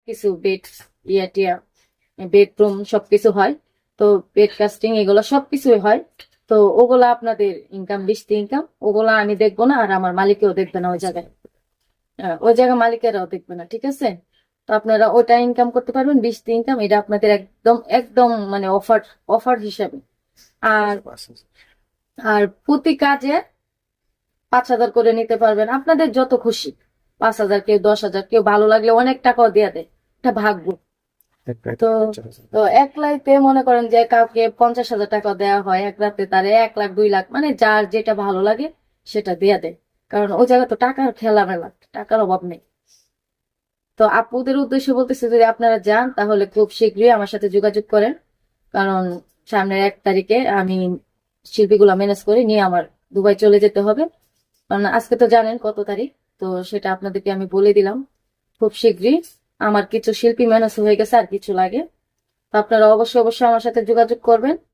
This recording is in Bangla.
কিছু বেড টিয়া বেডরুম সবকিছু হয়। তো বেড কাস্টিং এগুলো সবকিছুই হয়। তো ওগুলা আপনাদের ইনকাম 20 ইনকাম, ওগুলা আমি দেখবো না, আর আমার মালিকেও দেখবে না ওই জায়গায়। ওই জায়গায় মালিকেরাও দেখবে না, ঠিক আছে? তো আপনারা ওটা ইনকাম করতে পারবেন 20 ইনকাম, এটা আপনাদের একদম একদম মানে অফার, অফার হিসাবে। আর আর প্রতি কাজে 5,000 করে নিতে পারবেন, আপনাদের যত খুশি। 5,000, কেউ 10,000, কেউ ভালো লাগলে অনেক টাকাও দিয়ে দেয়, এটা ভাগ্য। তো তো এক রাইতে মনে করেন যে কাউকে 50,000 টাকা দেওয়া হয়, এক রাতে তারে 1 লাখ 2 লাখ, মানে যার যেটা ভালো লাগে সেটা দিয়ে দেয়। কারণ ওই জায়গায় তো টাকার খেলা মেলা, টাকার অভাব নেই। তো আপুদের উদ্দেশ্যে বলতেছে, যদি আপনারা যান তাহলে খুব শীঘ্রই আমার সাথে যোগাযোগ করেন। কারণ সামনের 1 তারিখে আমি শিল্পীগুলা ম্যানেজ করে নিয়ে আমার দুবাই চলে যেতে হবে। কারণ আজকে তো জানেন কত তারিখ, তো সেটা আপনাদেরকে আমি বলে দিলাম। খুব শীঘ্রই আমার কিছু শিল্পী ম্যানেজ হয়ে গেছে, আর কিছু লাগে। তো আপনারা অবশ্যই অবশ্যই আমার সাথে যোগাযোগ করবেন।